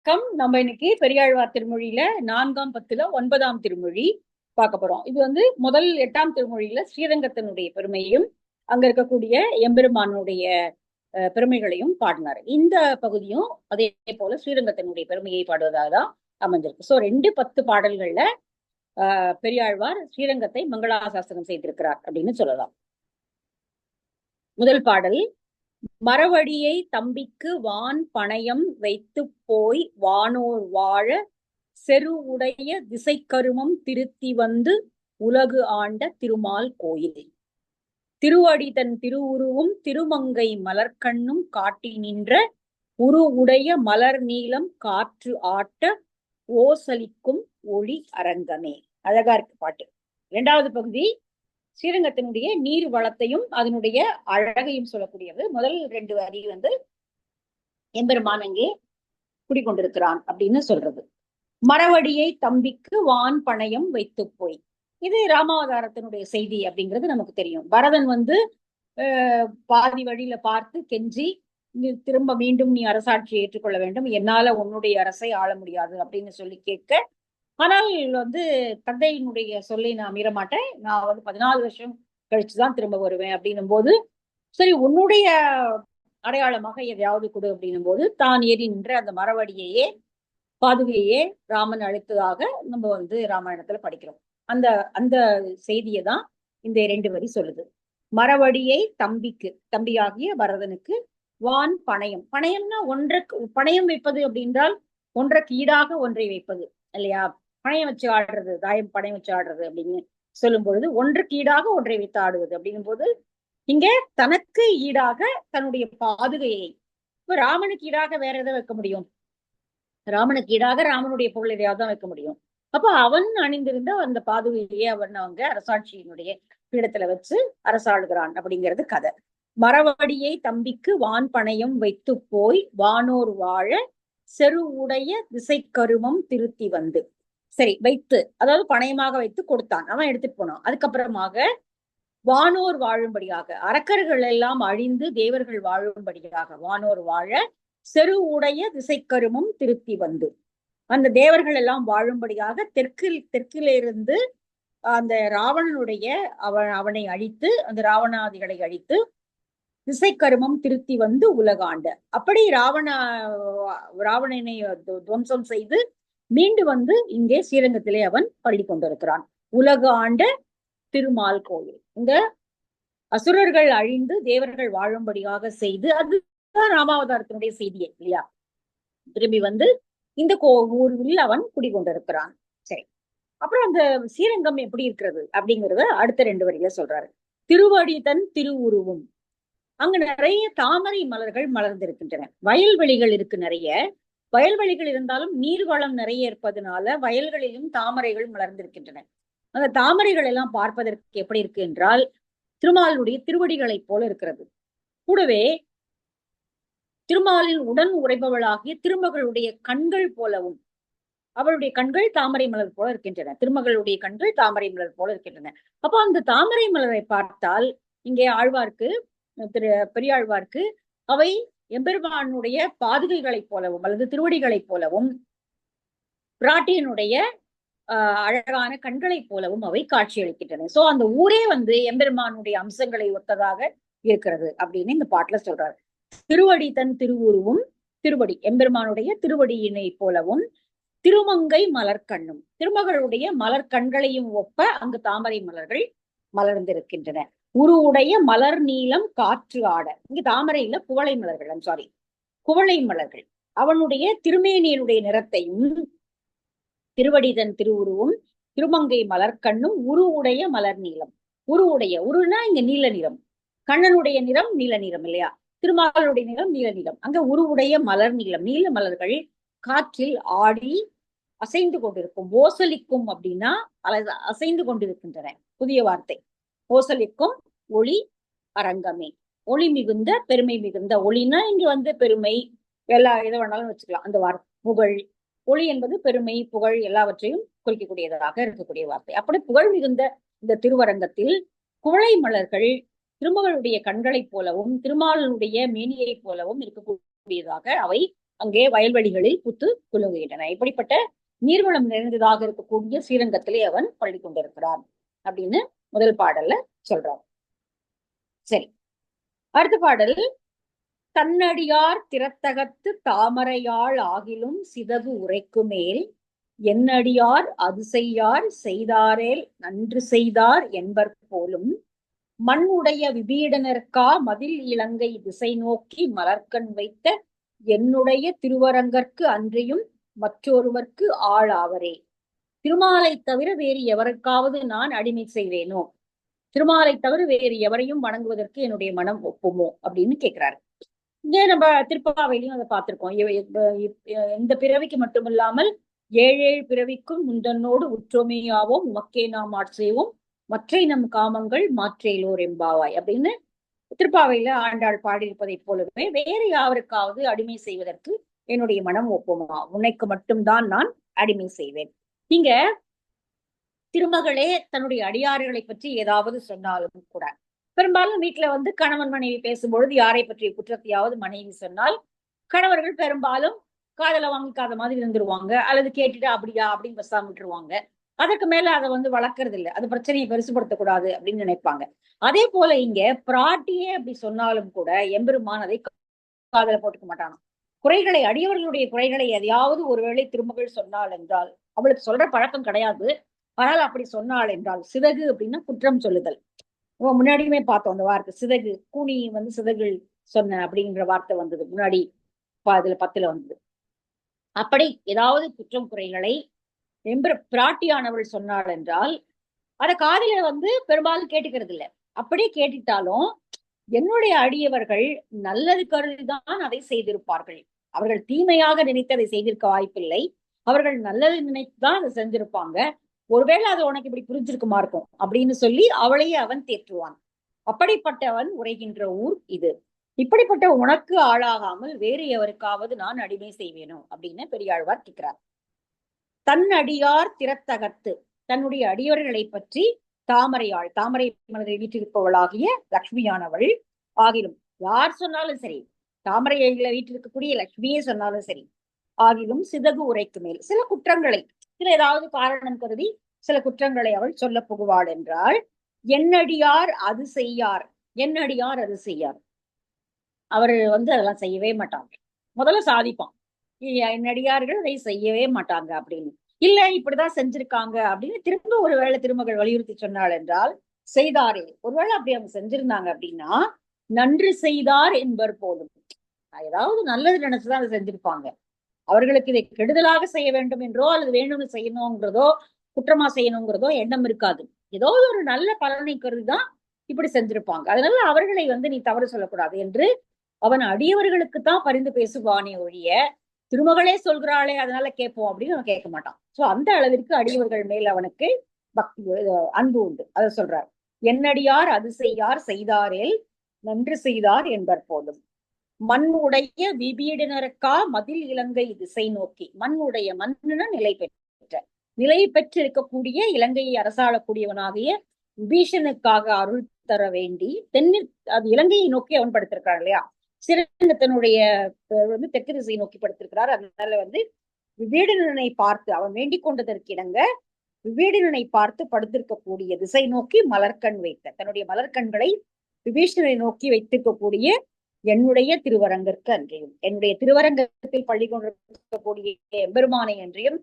நம்ம இன்னைக்கு பெரியாழ்வார் திருமொழியில 4ஆம் பத்துல 9ஆம் திருமொழி பார்க்க போறோம். இது முதல் 8ஆம் திருமொழியில ஸ்ரீரங்கத்தினுடைய பெருமையும் அங்க இருக்கக்கூடிய எம்பெருமானுடைய பெருமைகளையும் பாடினார். இந்த பகுதியும் அதே போல ஸ்ரீரங்கத்தினுடைய பெருமையை பாடுவதாக தான் அமைஞ்சிருக்கு. சோ 2 10 பாடல்கள்ல பெரியாழ்வார் ஸ்ரீரங்கத்தை மங்களாசாசனம் செய்திருக்கிறார் அப்படின்னு சொல்லலாம். முதல் பாடல், மரவடியை தம்பிக்கு வான் பணயம் வைத்து போய் வானோர் வாழ செருவுடைய திசைக்கருமம் திருத்தி வந்து உலகு ஆண்ட திருமால் கோயில். திருவடி தன் திருவுருவும் திருமங்கை மலர்கண்ணும் காட்டி நின்ற உருவுடைய மலர் நீளம் காற்று ஆட்ட ஓசலிக்கும் ஒளி அரங்கமே. அழகா இருக்கு பாட்டு. 2வது பகுதி ஸ்ரீரங்கத்தினுடைய நீர் வளத்தையும் அதனுடைய அழகையும் சொல்லக்கூடியது. முதல் 2 வரி எம்பெருமான் அங்கே குடிக்கொண்டிருக்கிறான் அப்படின்னு சொல்றது. மரவடியை தம்பிக்கு வான் பணயம் வைத்து போய், இது ராமாவதாரத்தினுடைய செய்தி அப்படிங்கிறது நமக்கு தெரியும். பரதன் பாதி வழியில பார்த்து கெஞ்சி, திரும்ப மீண்டும் நீ அரசாட்சியை ஏற்றுக்கொள்ள வேண்டும், என்னால உன்னுடைய அரசை ஆள முடியாது அப்படின்னு சொல்லி கேட்க, ஆனால் தந்தையினுடைய சொல்லை நான் மீற மாட்டேன், நான் 14 வருஷம் கழிச்சுதான் திரும்ப வருவேன் அப்படின்னும் போது, சரி உன்னுடைய அடையாளமாக எதையாவது கொடு அப்படின்னும் போது தான் ஏறி நின்ற அந்த மரவடியையே பாதுகையே ராமன் அழைத்ததாக நம்ம ராமாயணத்துல படிக்கிறோம். அந்த அந்த செய்தியை தான் இந்த 2 வரி சொல்லுது. மரவடியை தம்பிக்கு, தம்பியாகிய பரதனுக்கு வான் பணயம், பணயம்னா ஒன்றுக்கு பணயம் வைப்பது அப்படின்றால் ஒன்றுக்கு ஈடாக ஒன்றை வைப்பது இல்லையா? பணயம் வச்சு ஆடுறது, தாயம் பணயம் வச்சு ஆடுறது அப்படின்னு சொல்லும் பொழுது ஒன்றுக்கு ஈடாக ஒன்றை வைத்து ஆடுவது அப்படின்னும் போது இங்க தனக்கு ஈடாக தன்னுடைய பாதுகையை, இப்ப ராமனுக்கு ஈடாக வேற எதை வைக்க முடியும்? ராமனுக்கு ஈடாக ராமனுடைய பொருள் எதையாவது தான் வைக்க முடியும். அப்ப அவன் அணிந்திருந்த அந்த பாதுகையை அவங்க அரசாட்சியினுடைய பீடத்துல வச்சு அரசாளுகிறான் அப்படிங்கிறது கதை. மரவடியை தம்பிக்கு வான் பணயம் வைத்து போய் வானோர் வாழ செருவுடைய திசைக்கருமம் திருத்தி வந்து, சரி வைத்து, அதாவது பணயமாக வைத்து கொடுத்தான், அவன் எடுத்துட்டு போனான். அதுக்கப்புறமாக வானோர் வாழும்படியாக, அரக்கர்கள் எல்லாம் அழிந்து தேவர்கள் வாழும்படியாக வானோர் வாழ செருவுடைய திசைக்கருமம் திருத்தி வந்து, அந்த தேவர்கள் எல்லாம் வாழும்படியாக தெற்கிலிருந்து அந்த ராவணனுடைய அவனை அழித்து, அந்த ராவணாதிகளை அழித்து திசைக்கருமம் திருத்தி வந்து உலகாண்ட, அப்படி ராவணனை துவம்சம் செய்து மீண்டு இங்கே ஸ்ரீரங்கத்திலே அவன் பள்ளி கொண்டிருக்கிறான். உலக ஆண்ட திருமால் கோயில், இந்த அசுரர்கள் அழிந்து தேவர்கள் வாழும்படியாக செய்து, அதுதான் ராமாவதாரத்தினுடைய செய்தியே இல்லையா? திரும்பி இந்த ஊரில் அவன் குடிக்கொண்டிருக்கிறான். சரி, அப்புறம் அந்த ஸ்ரீரங்கம் எப்படி இருக்கிறது அப்படிங்கறத அடுத்த 2 வரியில சொல்றாரு. திருவடி தன் திருவுருவும், அங்க நிறைய தாமரை மலர்கள் மலர்ந்திருக்கின்றன. வயல்வெளிகள் இருக்கு, நிறைய வயல்வெளிகள் இருந்தாலும் நீர்வளம் நிறைய இருப்பதனால வயல்களிலும் தாமரைகள் மலர்ந்திருக்கின்றன. அந்த தாமரைகள் எல்லாம் பார்ப்பதற்கு எப்படி இருக்கு என்றால் திருமாலுடைய திருவடிகளை போல இருக்கிறது. கூடவே திருமாலின் உடன் உறைபவளாகிய திருமகளுடைய கண்கள் போலவும், அவளுடைய கண்கள் தாமரை மலர் போல இருக்கின்றன, திருமகளுடைய கண்கள் தாமரை மலர் போல இருக்கின்றன. அப்போ அந்த தாமரை மலரை பார்த்தால் இங்கே ஆழ்வார்க்கு, பெரியாழ்வார்க்கு அவை எம்பெருமானுடைய பாதுகைகளைப் போலவும் அல்லது திருவடிகளைப் போலவும் பிராட்டியனுடைய அழகான கண்களைப் போலவும் அவை காட்சி அளிக்கின்றன. சோ அந்த ஊரே எம்பெருமானுடைய அம்சங்களை ஒத்ததாக இருக்கிறது அப்படின்னு இந்த பாட்டுல சொல்றாரு. திருவடி தன் திருவுருவும், திருவடி எம்பெருமானுடைய திருவடியினை போலவும், திருமங்கை மலர்கண்ணும், திருமகளுடைய மலர் கண்களையும் ஒப்ப அங்கு தாமரை மலர்கள் மலர்ந்திருக்கின்றன. உருவுடைய மலர் நீளம் காற்று ஆட, இங்கு தாமரை இல்ல, குவளை மலர்கள், சாரி குவளை மலர்கள், அவனுடைய திருமேனியனுடைய நிறத்தையும், திருவடிதன் திருவுருவும் திருமங்கை மலர்கண்ணும் உருவுடைய மலர் நீளம், உருனா இங்க நீல நிறம், கண்ணனுடைய நிறம் நீல நிறம் இல்லையா? திருமாலுடைய நிறம் நீல நிறம், அங்க உருவுடைய மலர் நீளம், நீல மலர்கள் காற்றில் ஆடி அசைந்து கொண்டிருக்கும். ஓசலிக்கும் அப்படின்னா அசைந்து கொண்டிருக்கின்றன, புதிய வார்த்தை. ஓசலிக்கும் ஒளி அரங்கமே, ஒளி மிகுந்த பெருமை மிகுந்த, ஒளினா இங்க பெருமை, எல்லா எதை வேணாலும் வச்சுக்கலாம் அந்த வார்த்தை. புகழ், ஒளி என்பது பெருமை புகழ் எல்லாவற்றையும் குறிக்கக்கூடியதாக இருக்கக்கூடிய வார்த்தை. அப்படி புகழ் மிகுந்த இந்த திருவரங்கத்தில் குவளை மலர்கள் திருமகளுடைய கண்களைப் போலவும் திருமாலுடைய மேனியை போலவும் இருக்கக்கூடியதாக அவை அங்கே வயல்வெளிகளில் புத்து குலுங்குகின்றன. இப்படிப்பட்ட நீர்வளம் நிறைந்ததாக இருக்கக்கூடிய ஸ்ரீரங்கத்திலே அவன் பள்ளி கொண்டிருக்கிறான் அப்படின்னு முதல் பாடல்ல சொல்றான். சரி, அடுத்த பாடல், தன்னடியார் திறத்தகத்து தாமரையாள் ஆகிலும் சிதகு உரைக்கு மேல் என்னடியார் அது செய்யார் செய்தாரேல் நன்று செய்தார் என்பர் போலும் மண்ணுடைய விபீடனர்க்கா மதில் இலங்கை திசை நோக்கி மலர்கண் வைத்த என்னுடைய திருவரங்கற்கு அன்றியும் மற்றொருவர்க்கு ஆள் ஆவரே. திருமாலை தவிர வேறு எவருக்காவது நான் அடிமை செய்வேனோ, திருமாலை தவிர வேறு எவரையும் வணங்குவதற்கு என்னுடைய மனம் ஒப்புமோ அப்படின்னு கேட்கிறாரு. இங்கே நம்ம திருப்பாவையிலையும் அதை பார்த்திருக்கோம். இந்த பிறவிக்கு மட்டுமில்லாமல் 7 பிறவிக்கும் முந்தன்னோடு உற்றோமையாவோம் உமக்கே நாம் ஆட்சேவோம் மற்றை நம் காமங்கள் மாற்றேலோர் எம்பாவாய் அப்படின்னு திருப்பாவையில ஆண்டாள் பாடியிருப்பதை போலவே வேறு யாருக்காவது அடிமை செய்வதற்கு என்னுடைய மனம் ஒப்புமா, உன்னைக்கு மட்டும்தான் நான் அடிமை செய்வேன். இங்க திருமகளே தன்னுடைய அடியாறுகளை பற்றி ஏதாவது சொன்னாலும் கூட, பெரும்பாலும் வீட்டுல வந்து கணவன் மனைவி பேசும்பொழுது யாரை பற்றிய குற்றத்தையாவது மனைவி சொன்னால் கணவர்கள் பெரும்பாலும் காதல வாங்கிக்காத மாதிரி இருந்துருவாங்க, அல்லது கேட்டுட்டு அப்படியா அப்படின்னு பேசாம விட்டுருவாங்க. அதற்கு மேல அதை வந்து வளர்க்கறது இல்லை, அது பிரச்சனையை பெருசுபடுத்தக்கூடாது அப்படின்னு நினைப்பாங்க. அதே போல இங்க பிராட்டியே அப்படி சொன்னாலும் கூட எம்பெருமான் அதை காதல போட்டுக்க மாட்டானா. குறைகளை, அடியவர்களுடைய குறைகளை எதையாவது ஒருவேளை திருமகள் சொன்னாள் என்றால், அவளுக்கு சொல்ற பழக்கம் கிடையாது, ஆனால் அப்படி சொன்னாள் என்றால், சிதகு அப்படின்னா குற்றம் சொல்லுதல். முன்னாடியுமே பார்த்தோம் அந்த வார்த்தை, சிதகு, கூனி வந்து சிதகு சொன்ன அப்படிங்கிற வார்த்தை வந்தது முன்னாடி இதுல 10ல வந்தது. அப்படி ஏதாவது குற்றம் குறைகளை பிராட்டியானவள் சொன்னாள் என்றால் அத காதில வந்து பெரும்பாலும் கேட்டுக்கிறது இல்லை. அப்படியே கேட்டுட்டாலும் என்னுடைய அடியவர்கள் நல்லது கருதிதான் அதை செய்திருப்பார்கள். அவர்கள் தீமையாக நினைத்து அதை செய்திருக்க வாய்ப்பில்லை. அவர்கள் நல்லது நினைத்துதான் அதை செஞ்சிருப்பாங்க. ஒருவேளை அது உனக்கு இப்படி புரிஞ்சிருக்குமா இருக்கும் அப்படின்னு சொல்லி அவளையே அவன் தேற்றுவான். அப்படிப்பட்டவன் உரைகின்ற ஊர் இது. இப்படிப்பட்ட உனக்கு ஆளாகாமல் வேறு எவருக்காவது நான் அடிமை செய்வேனோ அப்படின்னு பெரியாழ்வார் கேட்கிறார். தன் அடியார் திறத்தகத்து, தன்னுடைய அடியவர்களை பற்றி தாமரையாள், தாமரை மனதில் வீற்றிருப்பவளாகிய லக்ஷ்மியானவள் ஆகிலும், யார் சொன்னாலும் சரி, தாமரையில வீற்றிருக்கக்கூடிய லக்ஷ்மியே சொன்னாலும் சரி, ஆகிலும் சிதகு உரைக்கு மேல் சில குற்றங்களை, சில ஏதாவது காரணம் கருதி சில குற்றங்களை அவள் சொல்ல புகுவாள் என்றால், என்னடியார் அது செய்யார், என்னடியார் அது செய்யார், அவர் வந்து அதெல்லாம் செய்யவே மாட்டாங்க. முதல்ல சாதிப்பான், என்னடியார்கள் அதை செய்யவே மாட்டாங்க அப்படின்னு. இல்ல இப்படிதான் செஞ்சிருக்காங்க அப்படின்னு திரும்ப ஒருவேளை திருமகள் வலியுறுத்தி சொன்னாள் என்றால், செய்தாரே, ஒருவேளை அப்படி அவங்க செஞ்சிருந்தாங்க அப்படின்னா நன்று செய்தார் என்பர் போலும், ஏதாவது நல்லது நினைச்சுதான் அதை செஞ்சிருப்பாங்க. அவர்களுக்கு இதை கெடுதலாக செய்ய வேண்டும் என்றோ அல்லது வேண்டும்னு செய்யணுங்கிறதோ குற்றமா செய்யணுங்கிறதோ எண்ணம் இருக்காது. ஏதோ ஒரு நல்ல பலனை கருதிதான் இப்படி செஞ்சிருப்பாங்க. அதனால அவர்களை வந்து நீ தவறு சொல்லக்கூடாது என்று அவன் அடியவர்களுக்குத்தான் பரிந்து பேசுவானே ஒழிய, திருமகளே சொல்கிறாளே அதனால கேட்போம் அப்படின்னு அவன் கேட்க மாட்டான். சோ அந்த அளவிற்கு அடியவர்கள் மேல் அவனுக்கு பக்தி, அன்பு உண்டு. அதை சொல்றார். என்னடியார் அது செய்யார் செய்தாரேல் நன்று செய்தார் என்பர் போலும் மண்ணுடைய விபீடனருக்கா மதில் இலங்கை திசை நோக்கி, மண்ணுடைய, மண்ணுன நிலை பெற்ற, நிலை பெற்றிருக்கக்கூடிய இலங்கையை அரசாளக்கூடியவனாகிய விபீஷனுக்காக அருள் தர வேண்டி அது இலங்கையை நோக்கி அவன் படுத்திருக்கிறான் இல்லையா, ஸ்ரீரங்கத்தினுடைய வந்து தெற்கு திசையை நோக்கி படுத்திருக்கிறார். அதனால வந்து விபீடனனை பார்த்து அவன் வேண்டிக் கொண்டதற்கு இணங்க விபீடனனை பார்த்து படுத்திருக்கக்கூடிய திசை நோக்கி மலர்கண் வைத்த, தன்னுடைய மலர்கண்களை விபீஷணனை நோக்கி வைத்திருக்கக்கூடிய என்னுடைய திருவரங்கிற்கு அன்றையும், என்னுடைய திருவரங்கத்தில் பள்ளி கொண்டிருக்கக்கூடிய எம்பெருமானை அன்றையும்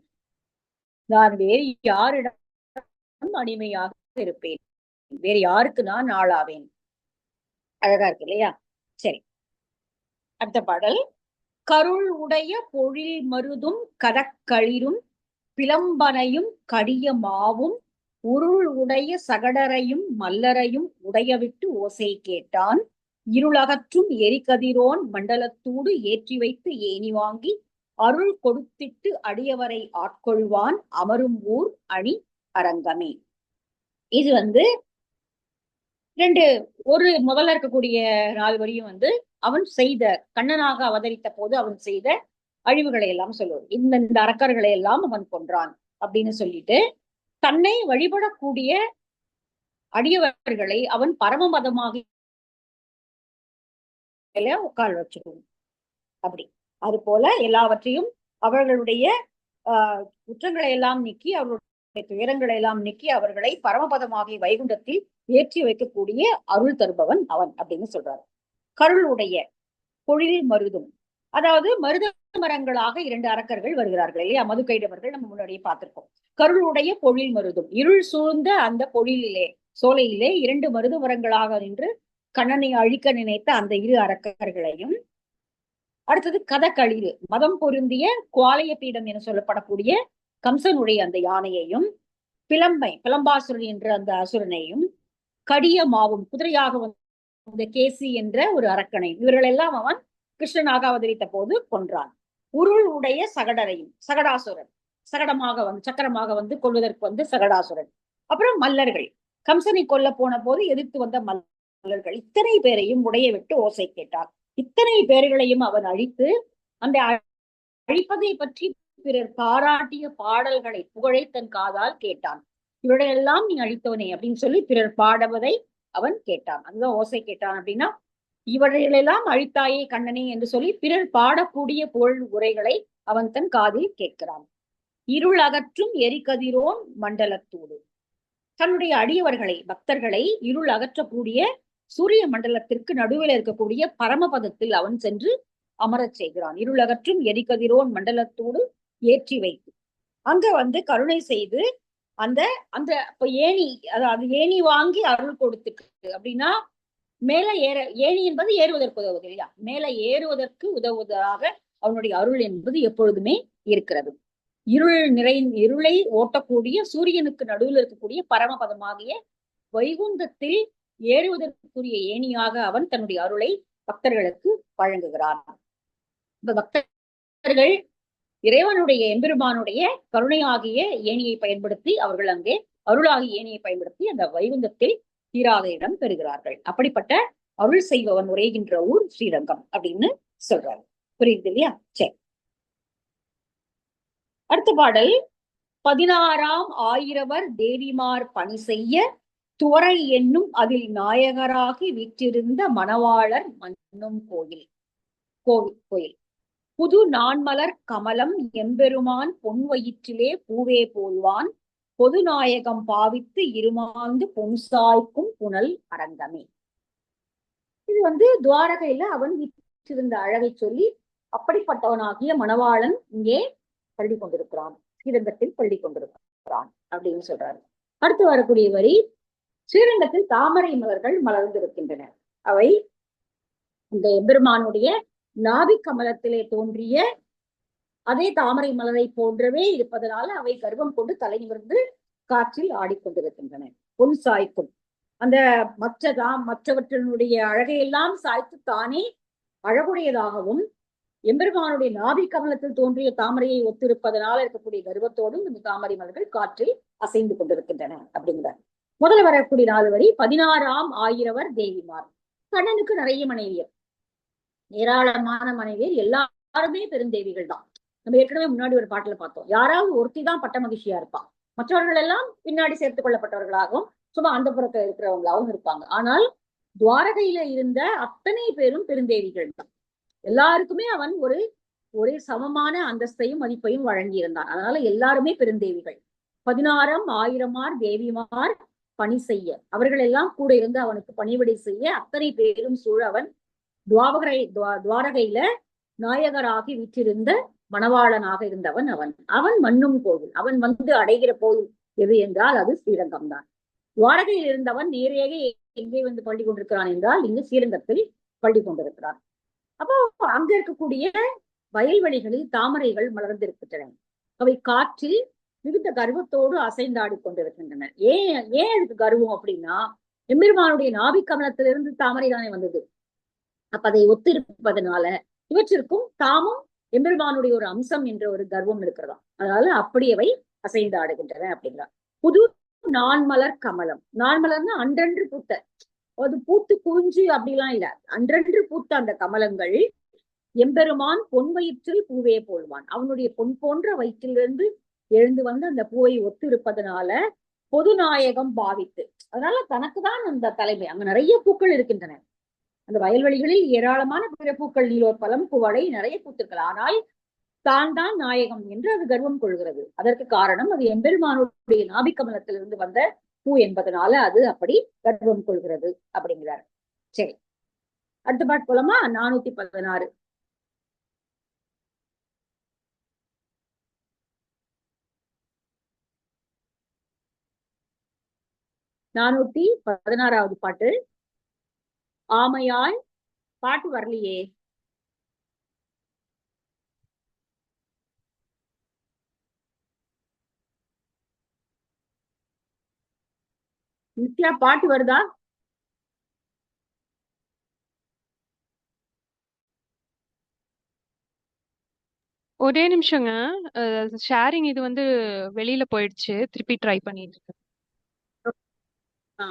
நான் வேறு யாரிடம் அடிமையாக இருப்பேன், வேறு யாருக்கு நான் ஆளாவேன். அழகா இருக்கு இல்லையா? சரி, அடுத்த பாடல். கருள் உடைய பொழில் மருதும் கதக்களிரும் பிளம்பனையும் கடிய மாவும் உருள் உடைய சகடரையும் மல்லரையும் உடையவிட்டு ஓசை கேட்டான் இருளகற்றும் எரிகதிரோன் மண்டலத்தூடு ஏற்றி வைத்து ஏணி வாங்கி அருள் கொடுத்திட்டு அடியவரை ஆட்கொள்வான் அமரும் ஊர் அணி அரங்கமே. இது வந்து ஒரு முதல்ல இருக்கக்கூடிய 4 வரியும் வந்து அவன் செய்த, கண்ணனாக அவதரித்த போது அவன் செய்த அழிவுகளை எல்லாம் சொல்லுவான். இந்த அரக்கர்களை எல்லாம் அவன் கொன்றான் அப்படின்னு சொல்லிட்டு தன்னை வழிபடக்கூடிய அடியவர்களை அவன் பரம மதமாக உட்கார வச்சிருவான். அப்படி அது போல எல்லாவற்றையும் அவர்களுடைய குற்றங்களை எல்லாம் நீக்கி அவர்களுடைய துயரங்களை எல்லாம் நீக்கி அவர்களை பரமபதமாகிய வைகுண்டத்தில் ஏற்றி வைக்கக்கூடிய அருள் தருபவன் அவன் அப்படின்னு சொல்றாரு. கருளுடைய பொழில் மருதும், அதாவது மருத மரங்களாக 2 அரக்கர்கள் வருகிறார்கள் இல்லையா, மதுக்கைடவர்கள் நம்ம முன்னாடியே பார்த்திருக்கோம். கருளுடைய பொழில் மருதும், இருள் சூழ்ந்த அந்த பொழிலிலே சோலையிலே 2 மருது மரங்களாக நின்று கண்ணனை அழிக்க நினைத்த அந்த 2 அரக்கர்களையும், அடுத்தது கதகளிறு மதம் பொருந்திய குவாலய பீடம் என சொல்லப்படக்கூடிய கம்சனுடைய அந்த யானையையும், பிளம்பாசுரன் என்ற அந்த அசுரனையும், கடிய மாவும் குதிரையாக வந்த கேசி என்ற ஒரு அரக்கனை, இவர்கள் எல்லாம் அவன் கிருஷ்ணனாக அவதரித்த போது கொன்றான். உருள் உடைய சகடரையும், சகடாசுரன் சகடமாக வந்து சக்கரமாக வந்து கொள்வதற்கு வந்து சகடாசுரன். அப்புறம் மல்லர்கள், கம்சனை கொல்ல போன போது எதிர்த்து வந்த மல்லர்கள், இத்தனை பேரையும் உடைய விட்டு ஓசை கேட்டார். இத்தனை பேர்களையும் அவன் அழித்து அந்த அழிப்பதை பற்றி பிறர் பாராட்டிய பாடல்களை புகழை தன் காதால் கேட்டான். இவரையெல்லாம் நீ அழித்தவனே அப்படின்னு சொல்லி பிறர் பாடுவதை அவன் கேட்டான். அதுதான் ஓசை கேட்டான். அப்படின்னா இவரையெல்லாம் அழித்தாயே கண்ணனே என்று சொல்லி பிறர் பாடக்கூடிய புகழ் உரைகளை அவன் தன் காதில் கேட்கிறான். இருள் அகற்றும் எரிகதிரோன் மண்டலத்தோடு, தன்னுடைய அடியவர்களை பக்தர்களை இருள் அகற்றக்கூடிய சூரிய மண்டலத்திற்கு நடுவில் இருக்கக்கூடிய பரமபதத்தில் அவன் சென்று அமரச் செய்கிறான். இருள் அகற்றும் எரிகதிரோன் மண்டலத்தோடு ஏற்றி வைத்து அங்க வந்து கருணை செய்து அந்த அந்த ஏணி, அதாவது ஏணி வாங்கி அருள் கொடுத்துட்டு அப்படின்னா மேல ஏணி என்பது ஏறுவதற்கு உதவுவது இல்லையா, மேல ஏறுவதற்கு உதவுவதாக அவனுடைய அருள் என்பது எப்பொழுதுமே இருக்கிறது. இருளை ஓட்டக்கூடிய சூரியனுக்கு நடுவில் இருக்கக்கூடிய பரமபதமாகிய வைகுந்தத்தில் ஏறுவதற்குரிய ஏணியாக அவன் தன்னுடைய அருளை பக்தர்களுக்கு வழங்குகிறான். இந்த பக்தர்கள் இறைவனுடைய எம்பெருமானுடைய கருணையாகிய ஏணியை பயன்படுத்தி அவர்கள் அங்கே அருளாகிய ஏணியை பயன்படுத்தி அந்த வைகுந்தத்தில் தீராத இடம் பெறுகிறார்கள். அப்படிப்பட்ட அருள் செய்பவன் உரைகின்ற ஊர் ஸ்ரீரங்கம் அப்படின்னு சொல்றாரு. புரியுது இல்லையா? சரி, அடுத்த பாடல் 16ஆம் ஆயிரவர் தேவிமார் பணி செய்ய துவரை என்னும் அதில் நாயகராகி வீற்றிருந்த மணவாளர் மன்னும் கோயில் புது நான்மலர் கமலம் எம்பெருமான் பொன் வயிற்றிலே பூவே போல்வான் பொது நாயகம் பாவித்து இருமாந்து பொன் சாய்க்கும் புனல் அரங்கமே. இது வந்து துவாரகையில அவன் வீற்றிருந்த அழகை சொல்லி அப்படிப்பட்டவனாகிய மணவாளன் இங்கே பள்ளி கொண்டிருக்கிறான், ஸ்ரீரங்கத்தில் பள்ளி கொண்டிருக்கிறான் அப்படின்னு சொல்றாரு. அடுத்து வரக்கூடிய வரி, ஸ்ரீரங்கத்தில் தாமரை மலர்கள் மலர்ந்திருக்கின்றன. அவை இந்த எம்பெருமானுடைய நாபி கமலத்திலே தோன்றிய அதே தாமரை மலரை போன்றவே இருப்பதனால அவை கர்வம் கொண்டு தலை நிமிர்ந்து காற்றில் ஆடிக்கொண்டிருக்கின்றன. பொன் சாய்க்கும் அந்த மற்றவற்றினுடைய அழகையெல்லாம் சாய்த்து தானே அழகுடையதாகவும் எம்பெருமானுடைய நாபி கமலத்தில் தோன்றிய தாமரையை ஒத்திருப்பதனால இருக்கக்கூடிய கர்வத்தோடும் இந்த தாமரை மலர்கள் காற்றில் அசைந்து கொண்டிருக்கின்றன அப்படிங்கிறார். முதல்ல வரக்கூடிய 4 வரி, 16ஆம் ஆயிரவர் தேவிமார். கண்ணனுக்கு நிறைய மனைவியர், ஏராளமான மனைவியர், எல்லாருமே பெருந்தேவிகள் தான். நம்ம ஏற்கனவே முன்னாடி ஒரு பாட்டுல பார்த்தோம், யாராவது ஒருத்தி தான் பட்ட மகிழ்ச்சியா இருப்பான், மற்றவர்கள் எல்லாம் பின்னாடி சேர்த்துக் கொள்ளப்பட்டவர்களாகவும் சும்மா அந்த புறத்துல இருக்கிறவங்களாகவும் இருப்பாங்க. ஆனால் துவாரகையில இருந்த அத்தனை பேரும் பெருந்தேவிகள் தான். எல்லாருக்குமே அவன் ஒரு சமமான அந்தஸ்தையும் மதிப்பையும் வழங்கி இருந்தான். அதனால எல்லாருமே பெருந்தேவிகள். 16ஆம் ஆயிரமார் தேவிமார் பணி செய்ய, அவர்கள் எல்லாம் கூட இருந்து அவனுக்கு பணிவிடை செய்ய அத்தனை பேரும் சூழ அவன் துவாரகையில நாயகராகி வீற்றிருந்த மணவாளனாக இருந்தவன் அவன் மண்ணும் கோவில். அவன் வந்து அடைகிற கோவில் எது என்றால் அது ஸ்ரீரங்கம் தான். துவாரகையில் இருந்தவன் நேரேக எங்கே வந்து பள்ளி கொண்டிருக்கிறான் என்றால் இங்கு ஸ்ரீரங்கத்தில் பள்ளி கொண்டிருக்கிறான். அப்போ அங்க இருக்கக்கூடிய வயல்வெளிகளில் தாமரைகள் மலர்ந்திருக்கின்றன. அவை காற்றில் மிகுந்த கர்வத்தோடு அசைந்தாடி கொண்டிருக்கின்றன. ஏன் அதுக்கு கர்வம் அப்படின்னா, எம்பெருமானுடைய நாபி கமலத்திலிருந்து தாமரை தானே வந்தது. அப்ப அதை ஒத்திருப்பதனால இவற்றிற்கும் தாமும் எம்பெருமானுடைய ஒரு அம்சம் என்ற ஒரு கர்வம் இருக்கிறதா, அதனால அப்படி அவை அசைந்து ஆடுகின்றன அப்படிங்கிறார். புது நான்மலர் கமலம், நான்மலர்னா அன்றன்று பூத்த, அது பூத்து குஞ்சு அப்படிலாம் இல்ல, அன்றன்று பூத்த அந்த கமலங்கள் எம்பெருமான் பொன் வயிற்றில் பூவே போல்வான், அவனுடைய பொன் போன்ற வயிற்றிலிருந்து எழுந்து வந்து அந்த பூவை ஒத்து இருப்பதனால பொது நாயகம் பாவித்து, அதனால தனக்குதான் அந்த தலைமை. அங்க நிறைய பூக்கள் இருக்கின்றன, அந்த வயல்வெளிகளில் ஏராளமான பிறப்பூக்கள், நீலோற்பலம், குவளை நிறைய பூத்துக்கள். ஆனால் தான் தான் நாயகம் என்று அது கர்வம் கொள்கிறது. அதற்கு காரணம் அது எம்பெருமானுடைய நாபிக்கமலத்திலிருந்து வந்த பூ என்பதனால அது அப்படி கர்வம் கொள்கிறது அப்படிங்கிறார். சரி, அடுத்த பாட்டு போலாமா? 416. நானூத்தி 16வது பாட்டு. ஆமையாய், பாட்டு வரலையே. நித்யா பாட்டு வருதா? ஒரே நிமிஷங்க. ஷேரிங் இது வந்து வெளியில போயிடுச்சு, திருப்பி ட்ரை பண்ணிட்டு இருக்கேன். ஆ,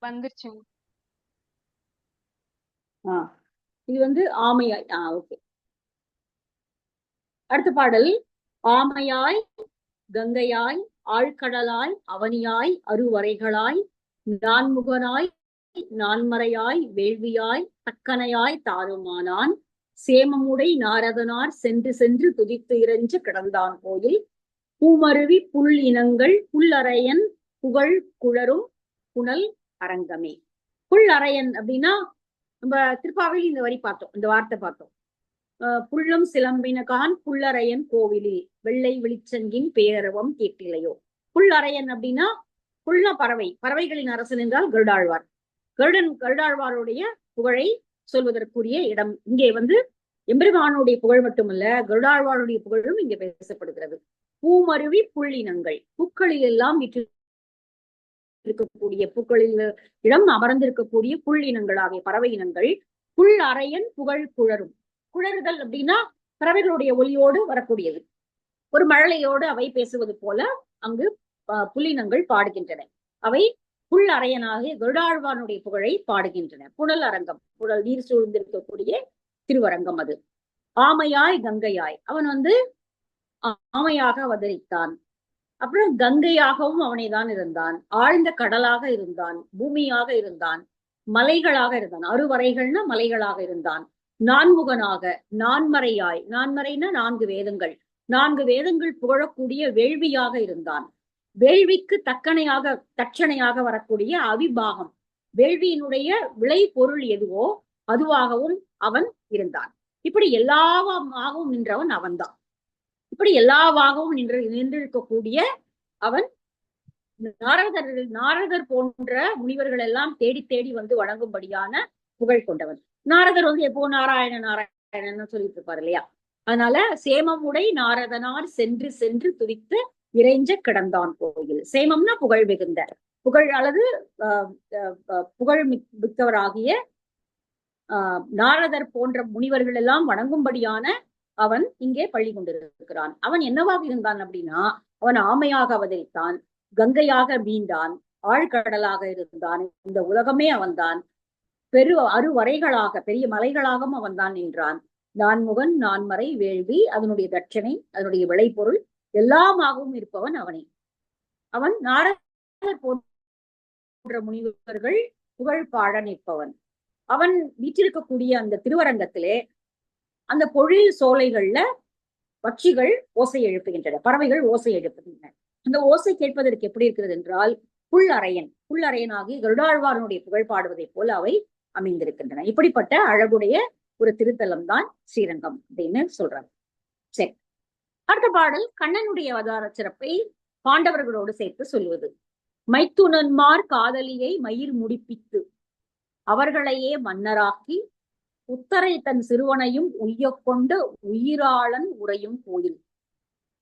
வந்துருச்சுங்க. ஆ, இது வந்து ஆமையாய். ஓகே. அடுத்த பாடல். ஆமையாய், கங்கையாய், ஆழ்கடலாய், அவனியாய், அருவரைகளாய், நான்முகனாய், நான்மறையாய், வேள்வியாய், தக்கனையாய் தாருமானான், சேமமுடை நாரதனார் சென்று சென்று துதித்து இறைஞ்ச கிடந்தான் கோயில், பூமருவி புல் இனங்கள் புல்லரையன் புகழ் குழரும் புனல் அரங்கமே. புல் அரையன் அப்படின்னா நம்ம திருப்பாவையில் இந்த வரி பார்த்தோம், இந்த வார்த்தை பார்த்தோம். புள்ளும் சிலம்பினகான் புல்லரையன் கோவிலில் வெள்ளை வெளிச்சங்கின் பேரவம் கேட்டிலையோ. புல்லரையன் அப்படின்னா புல்ல பறவை, பறவைகளின் அரசன் என்றால் கருடாழ்வார். கருடாழ்வாருடைய புகழை சொல்வதற்குரிய இடம். இங்கே வந்து எம்பெருமானுடைய புகழ் மட்டுமல்ல, கருடாழ்வாருடைய புகழும் இங்கே பேசப்படுகிறது. பூமருவி புள்ளினங்கள், பூக்களில் எல்லாம் இருக்கக்கூடிய, பூக்களில் இடம் அமர்ந்திருக்கக்கூடிய புள்ளினங்களாகிய பறவை இனங்கள் புல் அரையன் புகழ் குழரும். குழறுதல் அப்படின்னா பறவைகளுடைய ஒலியோடு வரக்கூடியது. ஒரு மழலையோடு அவை பேசுவது போல அங்கு புள்ளினங்கள் பாடுகின்றன. அவை புல் அரையனாகிய கருடாழ்வானுடைய புகழை பாடுகின்றன. புனல் அரங்கம், புனல் நீர் சூழ்ந்திருக்கக்கூடிய திருவரங்கம் அது. ஆமையாய், கங்கையாய், அவன் வந்து ஆமையாக அவதரித்தான். அப்புறம் கங்கையாகவும் அவனை தான் இருந்தான். ஆழ்ந்த கடலாக இருந்தான், பூமியாக இருந்தான், மலைகளாக இருந்தான். அருவரைகள்னா மலைகளாக இருந்தான். நான்முகனாக, நான்மறையாய், நான்மறைனா 4 வேதங்கள், 4 வேதங்கள் புகழக்கூடிய வேள்வியாக இருந்தான். வேள்விக்கு தட்சணையாக வரக்கூடிய அவிபாகம், வேள்வியினுடைய விளை பொருள் எதுவோ அதுவாகவும் அவன் இருந்தான். இப்படி எல்லாவாகவும் நின்றவன் அவன்தான். இப்படி எல்லாவாகவும் நின்றிருக்கக்கூடிய அவன் நாரதர் போன்ற முனிவர்கள் எல்லாம் தேடி தேடி வந்து வணங்கும்படியான புகழ் கொண்டவன். நாரதர் வந்து எப்போ நாராயண நாராயணன் சொல்லிட்டு இருப்பாரு இல்லையா? அதனால சேமமுடை நாரதனார் சென்று சென்று துதித்து இறைஞ்ச கிடந்தான் கோயில். சேமம்னா புகழ் மிகுந்த, புகழ் அல்லது புகழ் மிக்கவராகிய நாரதர் போன்ற முனிவர்கள் எல்லாம் வணங்கும்படியான அவன் இங்கே பள்ளி கொண்டிருக்கிறான். அவன் என்னவாக இருந்தான் அப்படின்னா, அவன் ஆமையாக அவதரித்தான், கங்கையாக மீண்டான், ஆழ்கடலாக இருந்தான். இந்த உலகமே அவன்தான். அருவரைகளாக, பெரிய மலைகளாகவும் அவன்தான் நின்றான். நான்முகன், நான்மறை, வேள்வி, அதனுடைய தட்சணை, அதனுடைய விளைபொருள் எல்லாமாகவும் இருப்பவன் அவனே. அவன் நாரதர் போன்ற முனிவர்கள் புகழ் பாட நிற்பவன். அவன் வீற்றிருக்கக்கூடிய அந்த திருவரங்கத்திலே அந்த பொழில் சோலைகள்ல பட்சிகள் ஓசை எழுப்புகின்றன, பறவைகள் ஓசை எழுப்புகின்றன. அந்த ஓசை கேட்பதற்கு எப்படி இருக்கிறது என்றால், புல்லரையனாகி கருடாழ்வாரனுடைய புகழ் பாடுவதை போல அவை அமைந்திருக்கின்றன. இப்படிப்பட்ட அழகுடைய ஒரு திருத்தலம் தான் ஸ்ரீரங்கம் அப்படின்னு சொல்றாங்க. சரி, அடுத்த பாடல் கண்ணனுடைய அவதார சிறப்பை பாண்டவர்களோடு சேர்த்து சொல்வது. மைத்துனன்மார் காதலியை மயிர் முடிப்பித்து அவர்களையே மன்னராக்கி உத்தரை தன் சிறுவனையும் உய்யக்கொண்டு உயிராளன் உறையும் கோயில்.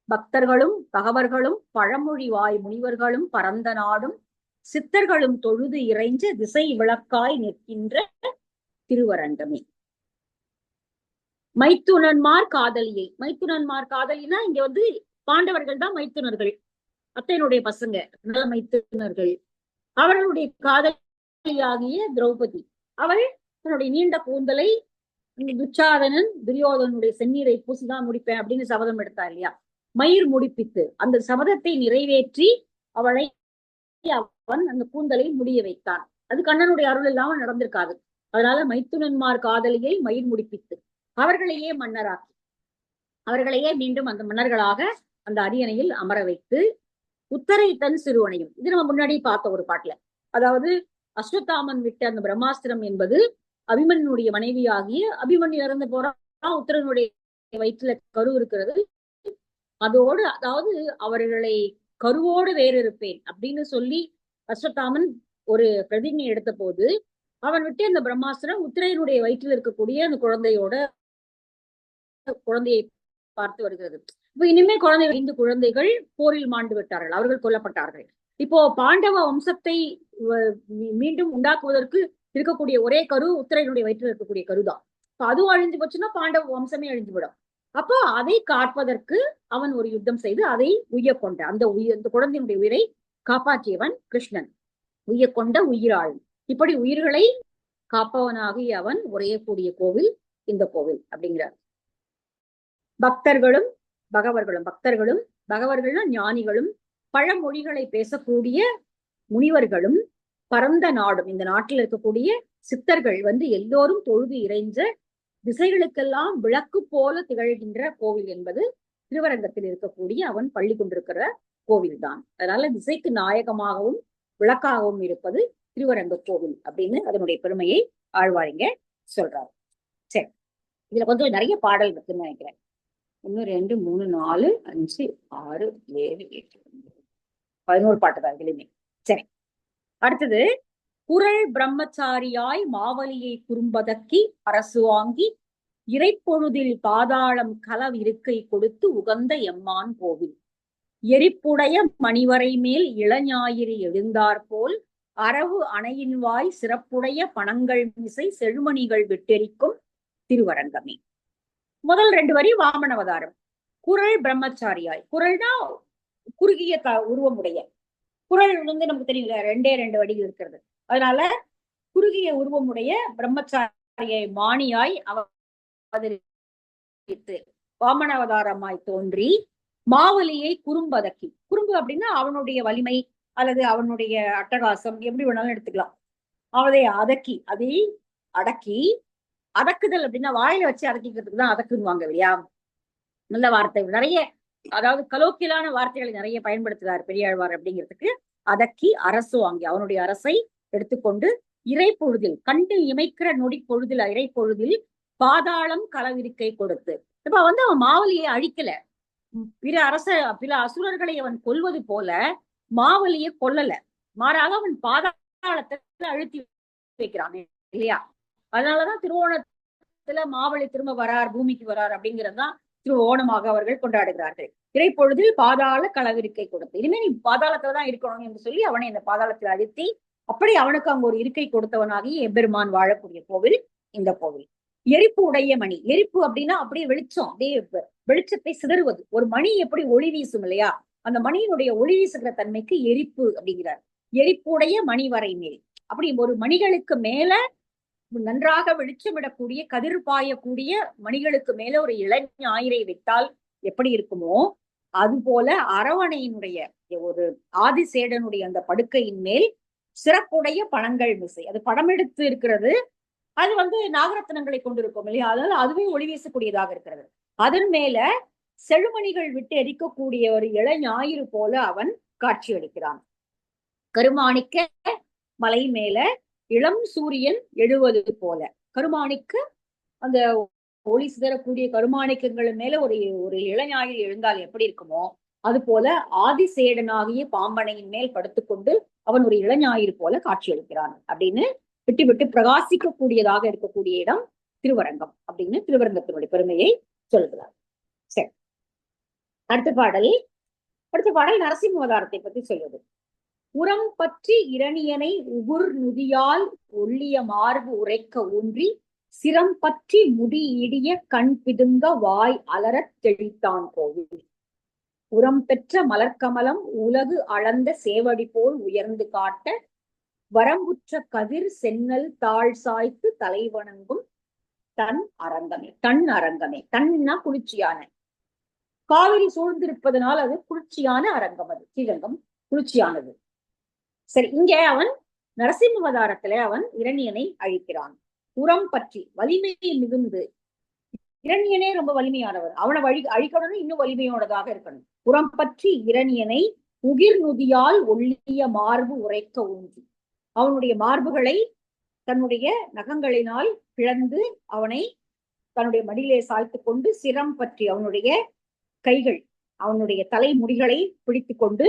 பக்தர்களும் பகவர்களும் பழமொழி வாய் முனிவர்களும் பரந்த நாடும் சித்தர்களும் தொழுது இறைஞ்ச திசை விளக்காய் நிற்கின்ற திருவரங்கமே. மைத்துனன்மார் காதலியை, மைத்துனன்மார் காதலினா இங்க வந்து பாண்டவர்கள் தான் மைத்துனர்கள், அத்தையனுடைய பசங்க, மைத்துனர்கள். அவர்களுடைய காதலியாகிய திரௌபதி, அவள் தன்னுடைய நீண்ட கூந்தலை துச்சாதனன் துரியோதனுடைய செந்நீரை பூசிதான் முடிப்பேன் அப்படின்னு சபதம் எடுத்தா இல்லையா, மயிர் முடிப்பித்து அந்த சபதத்தை நிறைவேற்றி அவளை அவன் அந்த கூந்தலை முடிய வைத்தான். அது கண்ணனுடைய அருள் இல்லாமல் நடந்திருக்காது. அதனால மைத்துனன்மார் காதலியை மயிர் முடிப்பித்து அவர்களையே மன்னராக்கி அவர்களையே மீண்டும் அந்த மன்னர்களாக அந்த அரியணையில் அமர வைத்து உத்தரை தன் சிறுவனையும், இது நம்ம முன்னாடி பார்த்த ஒரு பாட்டுல, அதாவது அஸ்வத்தாமன் விட்ட அந்த பிரம்மாஸ்திரம் என்பது அபிமன்யுடைய மனைவியாகிய அபிமன்யு இறந்து போறான், உத்தரனுடைய வயிற்றுல கரு இருக்கிறது. அதோடு அதாவது அவர்களை கருவோடு வேறு இருப்பேன் அப்படின்னு சொல்லி அஸ்வத்தாமன் ஒரு பிரதிஜை எடுத்த போது அவன் விட்டு அந்த பிரம்மாஸ்திரம் உத்திரையனுடைய வயிற்றில் இருக்கக்கூடிய அந்த குழந்தையை பார்த்து வருகிறது. இப்ப இனிமே குழந்தைகள் 5 குழந்தைகள் போரில் மாண்டு விட்டார்கள், அவர்கள் கொல்லப்பட்டார்கள். இப்போ பாண்டவ வம்சத்தை மீண்டும் உண்டாக்குவதற்கு இருக்கக்கூடிய ஒரே கரு உத்திரையனுடைய வயிற்றில் இருக்கக்கூடிய கருதான். அதுவும் அழிஞ்சு போச்சுன்னா பாண்டவ வம்சமே அழிஞ்சு விடும். அப்போ அதை காப்பதற்கு அவன் ஒரு யுத்தம் செய்து அதை உய்ய கொண்ட அந்த குழந்தையினுடைய உயிரை காப்பாற்றியவன் கிருஷ்ணன், உய்ய கொண்ட உயிராள். இப்படி உயிர்களை காப்பவனாகி அவன் உரையக்கூடிய கோவில் இந்த கோவில் அப்படிங்கிறார். பக்தர்களும் பகவர்கள்னா ஞானிகளும் பழமொழிகளை பேசக்கூடிய முனிவர்களும் பரந்த நாடும், இந்த நாட்டில் இருக்கக்கூடிய சித்தர்கள் வந்து எல்லோரும் தொழுது இறைஞ்ச திசைகளுக்கெல்லாம் விளக்கு போல திகழ்கின்ற கோவில் என்பது திருவரங்கத்தில் இருக்கக்கூடிய அவன் பள்ளி கொண்டிருக்கிற கோவில் தான். அதனால திசைக்கு நாயகமாகவும் விளக்காகவும் இருப்பது திருவரங்க கோவில் அப்படின்னு அதனுடைய பெருமையை ஆழ்வாரிங்க சொல்றாரு. சரி, இதுல கொஞ்சம் நிறைய பாடல் இருக்குன்னு நினைக்கிறேன். 1 2 3 4 5 6 7 8 11 பாட்டு தான் இதுலயுமே. சரி, அடுத்தது குறள் பிரம்மச்சாரியாய் மாவலியை குறும்பதக்கி அரசு வாங்கி இறைப்பொழுதில் பாதாளம் களவ் இருக்கை கொடுத்து உகந்த எம்மான் கோவில். எரிப்புடைய மணிவரை மேல் இளஞாயிறு எழுந்தாற்போல் அரவு அணையின் வாய் சிறப்புடைய பணங்கள் மிசை செழுமணிகள் விட்டெரிக்கும் திருவரங்கமே. முதல் 2 வரி வாமன அவதாரம். குறள் பிரம்மச்சாரியாய், குறள்னா குறுகிய உருவமுடைய, குறள் வந்து நமக்கு தெரியல 2 வடிகள் இருக்கிறது. அதனால குறுகிய உருவமுடைய பிரம்மச்சாரியை மாணியாய் அவதரித்து வாமன அவதாரமாய் தோன்றி மாவலியை குறும்பதக்கி, குறும்பு அப்படின்னா அவனுடைய வலிமை அல்லது அவனுடைய அட்டகாசம் எப்படி வேணாலும் எடுத்துக்கலாம். அவதை அதக்கி, அதை அடக்கி, அதக்குதல் அப்படின்னா வாயில வச்சு அடக்கிக்கிறதுக்கு தான் அதக்குவாங்க இல்லையா. நல்ல வார்த்தை நிறைய, அதாவது கலோக்கியலான வார்த்தைகளை நிறைய பயன்படுத்துகிறார் பெரியாழ்வார் அப்படிங்கிறதுக்கு. அதக்கி அரசு வாங்கி அவனுடைய அரசை எடுத்துக்கொண்டு இறை பொழுதில் கண்டு இமைக்கிற நொடி பொழுதில் இறை பொழுதில் பாதாளம் களவிருக்கை கொடுத்து. இப்ப வந்து அவன் மாவலியை அழிக்கல, பிற அசுரர்களை அவன் கொல்வது போல மாவலியை கொல்லல, மாறாக அவன் பாதாளத்தை அழுத்தி வைக்கிறான் இல்லையா. அதனாலதான் திருவோணத்துல மாவலி திரும்ப வரார், பூமிக்கு வரார் அப்படிங்கிறதுதான் திருவோணமாக அவர்கள் கொண்டாடுகிறார்கள். இறைப்பொழுதில் பாதாள களவிருக்கை கொடுத்து, இனிமே நீ பாதாளத்துலதான் இருக்கணும் என்று சொல்லி அவனை இந்த பாதாளத்தில் அழுத்தி அப்படி அவனுக்கு அங்க ஒரு இருக்கை கொடுத்தவனாகி எம்பெருமான் வாழக்கூடிய கோவில் இந்த கோவில். எரிப்பு உடைய மணி, எரிப்பு அப்படின்னா அப்படியே வெளிச்சம், அப்படியே வெளிச்சத்தை சிதறுவது. ஒரு மணி எப்படி ஒளி வீசும் இல்லையா, அந்த மணியினுடைய ஒளி வீசுகிற தன்மைக்கு எரிப்பு அப்படிங்கிறார். எரிப்புடைய மணி வரை மேல், அப்படி ஒரு மணிகளுக்கு மேல நன்றாக வெளிச்சமிடக்கூடிய கதிர் பாயக்கூடிய மணிகளுக்கு மேல ஒரு இளஞாயிரை வைத்தால் எப்படி இருக்குமோ அது போல அரவணையினுடைய ஒரு ஆதிசேடனுடைய அந்த படுக்கையின் மேல் சிறப்புடைய பணங்கள் மிசை, அது படம் எடுத்து இருக்கிறது, அது வந்து நாகரத்னங்களை கொண்டிருக்கும் இல்லையா, அதாவது அதுவே ஒளி வீசக்கூடியதாக இருக்கிறது. அதன் மேல செழுமணிகள் விட்டு எரிக்கக்கூடிய ஒரு இளஞாயிறு போல அவன் காட்சி அளிக்கிறான். கருமாணிக்க மலை மேல இளம் சூரியன் எழுவது போல, கருமாணிக்கு அந்த ஒளி சிதறக்கூடிய கருமாணிக்கங்கள் மேல ஒரு ஒரு இளஞாயிறு எழுந்தால் எப்படி இருக்குமோ அது போல ஆதிசேடனாகிய பாம்பனையின் மேல் படுத்துக்கொண்டு அவன் ஒரு இளஞாயிறு போல காட்சி அளிக்கிறான் அப்படின்னு விட்டு விட்டு பிரகாசிக்கக்கூடியதாக இருக்கக்கூடிய இடம் திருவரங்கம் அப்படின்னு திருவரங்கத்தினுடைய பெருமையை சொல்கிறார். சரி, அடுத்த பாடல் நரசிம்ம அவதாரத்தை பற்றி சொல்வது. உரம் பற்றி இரணியனை உகுர் நுதியால் ஒள்ளிய மார்பு உரைக்க ஊன்றி சிரம் பற்றி முடி இடிய கண் பிதுங்க வாய் அலரத் தெளித்தான் கோவில். உரம் பெற்ற மலர்க்கமலம் உலகு அளந்த சேவடி போல் உயர்ந்து காட்ட வரம்புற்ற கதிர் சென்னல் தாழ் சாய்த்து தலைவணங்கும் தன் அரங்கமே. தன்னா குளிர்ச்சியான, காவிரி சூழ்ந்திருப்பதனால் அது குளிர்ச்சியான அரங்கம். அது ஸ்ரீரங்கம் குளிர்ச்சியானது. சரி, இங்கே அவன் நரசிம்ம அவதாரத்திலே அவன் இரணியனை அழிக்கிறான். உரம் பற்றி வலிமை மிகுந்து, இரணியனே ரொம்ப வலிமையானவர், அவனை அழிக்கணும் இன்னும் வலிமையோடதாக இருக்கணும். உரம் பற்றி இரணியனை உகிர் நுதியால் ஒள்ளிய மார்பு உரைக்க ஊன்றி, அவனுடைய மார்புகளை தன்னுடைய நகங்களினால் பிளந்து அவனை தன்னுடைய மடியிலே சாய்த்து கொண்டு சிரம் பற்றி அவனுடைய கைகள் அவனுடைய தலைமுடிகளை பிடித்து கொண்டு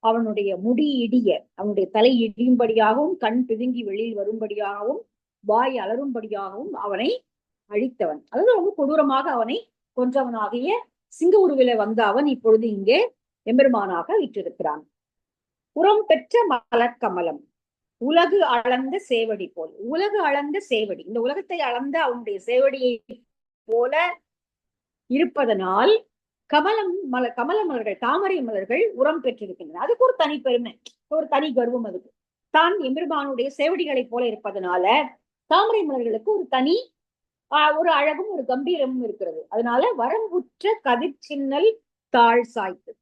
அவனுடைய முடி இடிய, அவனுடைய தலை இடியும்படியாகவும் கண் பிதுங்கி வெளியில் வரும்படியாகவும் வாய் அலரும்படியாகவும் அவனை அழித்தவன். அதாவது ரொம்ப கொடூரமாக அவனை கொன்றவனாகிய சிங்க உருவில வந்த அவன் இப்பொழுது இங்கே எம்பெருமானாக விற்றிருக்கிறான். உரம் பெற்ற மலர்க்கமலம் உலகு அளந்த சேவடி போல், உலகு அளந்த சேவடி, இந்த உலகத்தை அளந்த அவனுடைய சேவடியை போல இருப்பதனால் கமல மலர்கள், தாமரை மலர்கள் உரம் பெற்றிருக்கின்றன. அதுக்கு ஒரு தனி பெருமை, ஒரு தனி கர்வம். அதுக்கு தான் எம்பெருமானுடைய சேவடிகளை போல இருப்பதனால தாமரை மலர்களுக்கு ஒரு தனி ஒரு அழகும் ஒரு கம்பீரமும் இருக்கிறது. அதனால வரம்புற்ற கதிர் சின்னல் தாழ் சாய்த்து,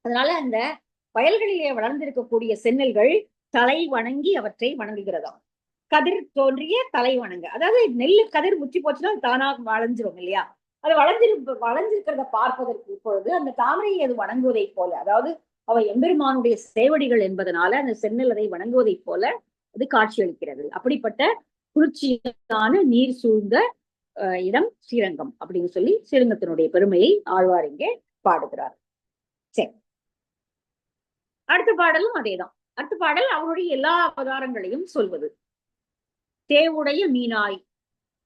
அதனால அந்த வயல்களிலே வளர்ந்திருக்கக்கூடிய சென்னல்கள் தலை வணங்கி அவற்றை வணங்குகிறதாம். கதிர் தோன்றிய தலை வணங்க, அதாவது நெல்லு கதிர் முற்றி போச்சுன்னா தானாக வளைஞ்சிரும் இல்லையா, அது வளைஞ்சிருக்கிறத பார்ப்பதற்கு இப்பொழுது அந்த தாமரையை அது வணங்குவதை போல, அதாவது அவ எம்பெருமானுடைய சேவடிகள் என்பதனால அந்த சென்னல் அதை வணங்குவதை போல அது காட்சியளிக்கிறது. அப்படிப்பட்ட குளிர்ச்சியான நீர் சூழ்ந்த இடம் ஸ்ரீரங்கம் அப்படின்னு சொல்லி ஸ்ரீரங்கத்தினுடைய பெருமையை ஆழ்வார் இங்கே பாடுகிறார். சரி, அடுத்த பாடலும் அதேதான். அடுத்த பாடல் அவருடைய எல்லா அவதாரங்களையும் சொல்வது. தேவுடைய மீனாய்,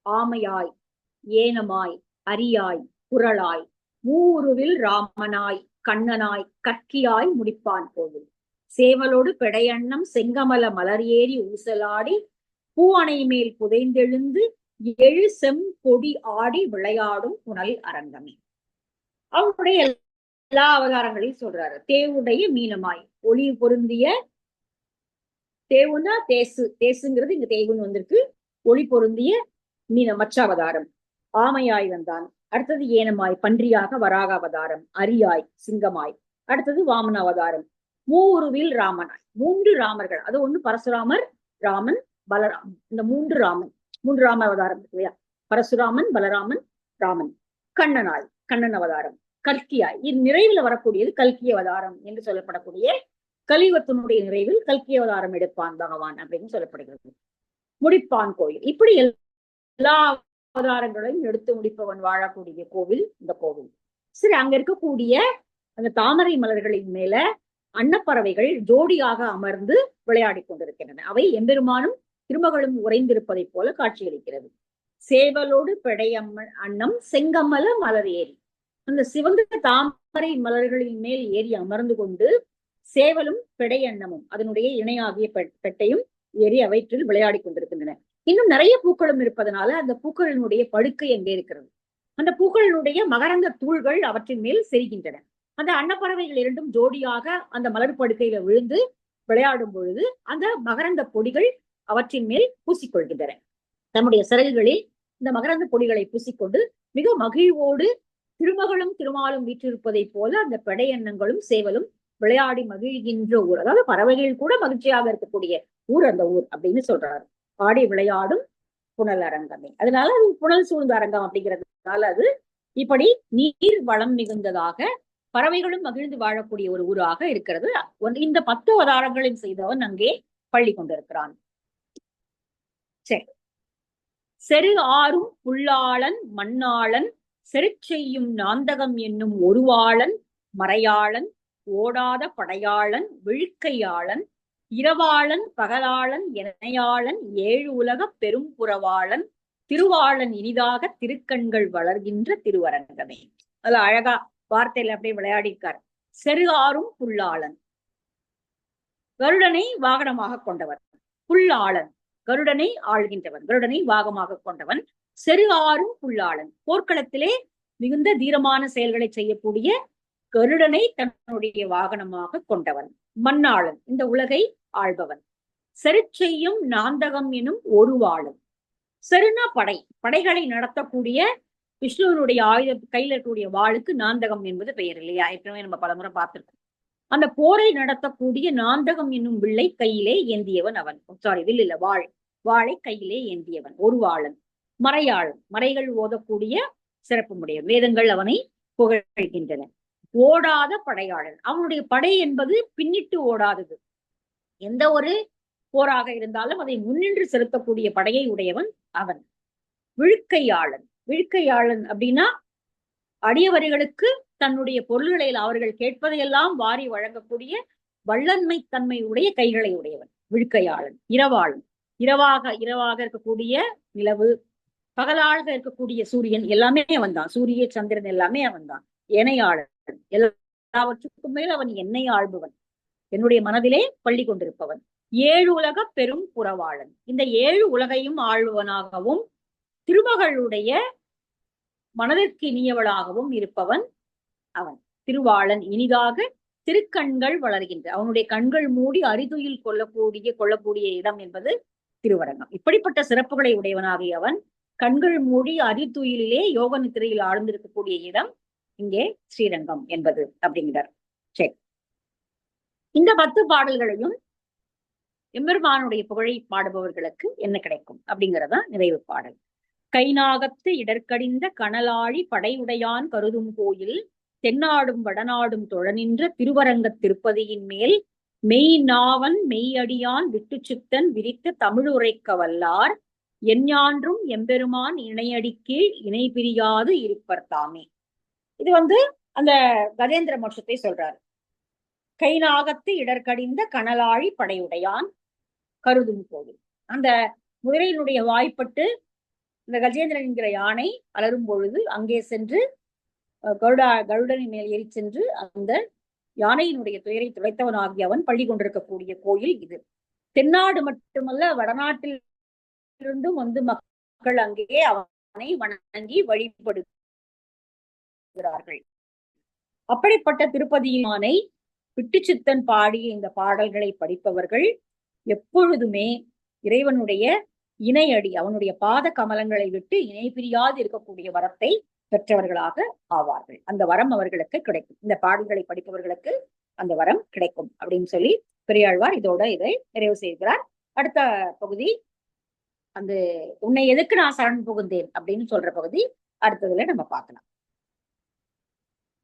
ஆமையாய், ஏனமாய், அரியாய், குரலாய், மூருவில் ராமனாய், கண்ணனாய், கற்கியாய் முடிப்பான் கோவில். சேவலோடு பெடையண்ணம் செங்கமல மலர் ஏறி ஊசலாடி பூவணை மேல் புதைந்தெழுந்து எழு செம் பொடி ஆடி விளையாடும் புனல் அரங்கமே. அவருடைய எல்லா அவதாரங்களையும் சொல்றாரு. தேவுடைய மீனமாய், ஒளி பொருந்திய, தேவுன்னா தேசுங்கிறது இங்க தேகுன்னு வந்திருக்கு. ஒளி பொருந்திய மீன மற்ற அவதாரம். ஆமையாய் வந்தான். அடுத்தது ஏனமாய் பன்றியாக வராக அவதாரம். அரியாய் சிங்கமாய். அடுத்தது வாமன அவதாரம். மூருவில் ராமனாய், மூன்று ராமர்கள், அது ஒண்ணு பரசுராமர், ராமன், பலராமன். இந்த மூன்று ராம அவதாரம் இல்லையா, பரசுராமன், பலராமன், ராமன். கண்ணனாய், கண்ணன் அவதாரம். கல்கியாய், இது நிறைவில் வரக்கூடியது கல்கி அவதாரம் என்று சொல்லப்படக்கூடிய கலியுகத்தினுடைய நிறைவில் கல்கி அவதாரம் எடுப்பான் பகவான் அப்படின்னு சொல்லப்படுகிறது. முடிப்பான் கோயில். இப்படி எல்லா அவதாரங்களையும் எடுத்து முடிப்பவன் வாழக்கூடிய கோவில் இந்த கோவில். சரி, அங்க இருக்கக்கூடிய அந்த தாமரை மலர்களின் மேல அன்னப்பறவைகள் ஜோடியாக அமர்ந்து விளையாடி கொண்டிருக்கின்றன. அவை எம்பெருமானும் திருமகளும் உறைந்திருப்பதை போல காட்சியளிக்கிறது. சேவலோடு அன்னம் செங்கமல மலர் ஏறி, அந்த சிவந்த தாமரை மலர்களின் மேல் ஏறி அமர்ந்து கொண்டு சேவலும் பெடையன்னமும் அதனுடைய இணையாகிய பெட்டையும் ஏறி அவற்றில் விளையாடி கொண்டிருக்கின்றன. இன்னும் நிறைய பூக்களும் இருப்பதனால அந்த பூக்களினுடைய படுக்கை எங்கே இருக்கிறது, அந்த பூக்களினுடைய மகரந்த தூள்கள் அவற்றின் மேல் செரிகின்றன. அந்த அன்னப்பறவைகள் இரண்டும் ஜோடியாக அந்த மலர் படுக்கையில விழுந்து விளையாடும் பொழுது அந்த மகரந்த பொடிகள் அவற்றின் மேல் பூசிக்கொள்கின்றன. நம்முடைய சிறகுகளில் இந்த மகரந்த பொடிகளை பூசிக்கொண்டு மிக மகிழ்வோடு திருமகளும் திருமாலும் வீற்றிருப்பதை போல அந்த பெடையன்னங்களும் சேவலும் விளையாடி மகிழ்கின்ற ஊர். அதாவது பறவைகள் கூட மகிழ்ச்சியாக இருக்கக்கூடிய ஊர் அந்த ஊர் அப்படின்னு சொல்றாரு. ஆடி விளையாடும் புனல் அரங்கமே. அதனால அது புனல் சூழ்ந்த அரங்கம் அப்படிங்கிறதுனால அது இப்படி நீர் வளம் மிகுந்ததாக பறவைகளும் மகிழ்ந்து வாழக்கூடிய ஒரு ஊராக இருக்கிறது. இந்த 10 அவதாரங்களையும் செய்தவன் அங்கே பள்ளி கொண்டிருக்கிறான். சரி, செரு ஆறும் புல்லாளன் மண்ணாளன் செருச்செய்யும் நாந்தகம் என்னும் ஒருவாளன் மறையாளன் ஓடாத படையாளன் விழுக்கையாளன் இரவாளன் பகலாளன் இணையாளன் 7 உலக பெரும் புறவாளன் திருவாளன் இனிதாக திருக்கண்கள் வளர்கின்ற திருவரங்கமே. அதுல அழகா வார்த்தையில அப்படியே விளையாடிருக்கார். செருகாரும் புல்லாளன், கருடனை வாகனமாக கொண்டவர். புல்லாளன், கருடனை ஆள்கின்றவன், கருடனை வாகமாக கொண்டவன். செருகாரும் புல்லாளன், போர்க்களத்திலே மிகுந்த தீரமான செயல்களை செய்யக்கூடிய கருடனை தன்னுடைய வாகனமாக கொண்டவன். மண்ணாளன், இந்த உலகை ஆள்பவன். செருச்செய்யும் நாந்தகம் எனும் ஒருவாளன். செருனா படை, படைகளை நடத்தக்கூடிய விஷ்ணுவனுடைய ஆயுத கையில் இருக்கக்கூடிய வாளுக்கு நாந்தகம் என்பது பெயர் இல்லையா? ஏற்கனவே நம்ம பலமுறை பார்த்திருக்கோம். அந்த போரை நடத்தக்கூடிய நாந்தகம் என்னும் வில்லை கையிலே ஏந்தியவன் அவன். சாரி, வில் இல்ல, வாழ். வாளை கையிலே ஏந்தியவன் ஒருவாளன். மறையாளன், மறைகள் ஓதக்கூடிய சிறப்பு உடையவன். வேதங்கள் அவனை புகழ்கின்றன. ஓடாத படையாளன், அவனுடைய படை என்பது பின்னிட்டு ஓடாதது. எந்த ஒரு போராக இருந்தாலும் அதை முன்னின்று செலுத்தக்கூடிய படையை உடையவன் அவன். விழுக்கையாளன், விழுக்கையாளன் அப்படின்னா அடியவர்களுக்கு தன்னுடைய பொருள்களை அவர்கள் கேட்பதையெல்லாம் வாரி வழங்கக்கூடிய வல்லன்மை தன்மை உடைய கைகளை உடையவன் விழுக்கையாளன். இரவாளன், இரவாக இருக்கக்கூடிய நிலவு, பகலாக இருக்கக்கூடிய சூரியன் எல்லாமே அவன் தான். சூரிய சந்திரன் எல்லாமே அவன் தான். ஏனையாளன், எல்லாவற்றுக்கும் மேல் அவன் என்னை ஆள்பவன், என்னுடைய மனதிலே பள்ளி கொண்டிருப்பவன். ஏழு உலக பெரும் புறவாளன், இந்த ஏழு உலகையும் ஆள்பவனாகவும் திருமகளுடைய மனதிற்கு இனியவளாகவும் இருப்பவன் அவன். திருவாளன் இனிதாக திருக்கண்கள் வளர்கின்ற, அவனுடைய கண்கள் மூடி அரிதுயில் கொள்ளக்கூடிய இடம் என்பது திருவரங்கம். இப்படிப்பட்ட சிறப்புகளை உடையவனாகிய அவன் கண்கள் மூடி அரிதுயிலே யோக நித்திரையில் ஆழ்ந்திருக்கக்கூடிய இடம் இங்கே ஸ்ரீரங்கம் என்பது அப்படிங்கிறார். சரி, இந்த 10 பாடல்களையும் எம்பெருமானுடைய புகழை பாடுபவர்களுக்கு என்ன கிடைக்கும் அப்படிங்கிறதா நிறைவு பாடல். கைநாகத்து இடர்கடிந்த கனலாழி படையுடையான் கருதும் கோயில் தென்னாடும் வடநாடும் தொழநின்ற திருவரங்கத் திருப்பதியின் மேல் மெய் நாவன் மெய்யடியான் விட்டு சித்தன் விரித்த தமிழுரைக்க வல்லார் எஞ்ஞான்றும் எம்பெருமான் இணையடி கீழ் இணை பிரியாது இருப்பர் தாமே. இது அந்த கஜேந்திர மோட்சத்தை சொல்றாரு. கைநாகத்து இடர்கடிந்த கனலாழி படையுடையான் கருதும் கோயில், அந்த குதிரையினுடைய வாய்ப்பட்டு இந்த கஜேந்திரன் என்கிற யானை அலரும் பொழுது அங்கே சென்று கருடனின் மேல் ஏறி சென்று அந்த யானையினுடைய துயரை துளைத்தவனாகிய அவன் பள்ளி கொண்டிருக்கக்கூடிய கோயில் இது. தென்னாடு மட்டுமல்ல, வடநாட்டில் இருந்தும் மக்கள் அங்கே அவனை வணங்கி வழிபடுகிறார்கள். அப்படிப்பட்ட திருப்பதியானை விட்டுச்சித்தன் பாடிய இந்த பாடல்களை படிப்பவர்கள் எப்பொழுதுமே இறைவனுடைய இணையடி, அவனுடைய பாத கமலங்களை விட்டு இணை பிரியாது இருக்கக்கூடிய வரத்தை பெற்றவர்களாக ஆவார்கள். அந்த வரம் அவர்களுக்கு கிடைக்கும். இந்த பாடல்களை படிப்பவர்களுக்கு அந்த வரம் கிடைக்கும் அப்படின்னு சொல்லி பெரியாழ்வார் இதோட இதை நிறைவு செய்கிறார். அடுத்த பகுதி அந்த உன்னை எதுக்கு நான் சரண் புகுந்தேன் அப்படின்னு சொல்ற பகுதி அடுத்ததுல நம்ம பார்க்கலாம்.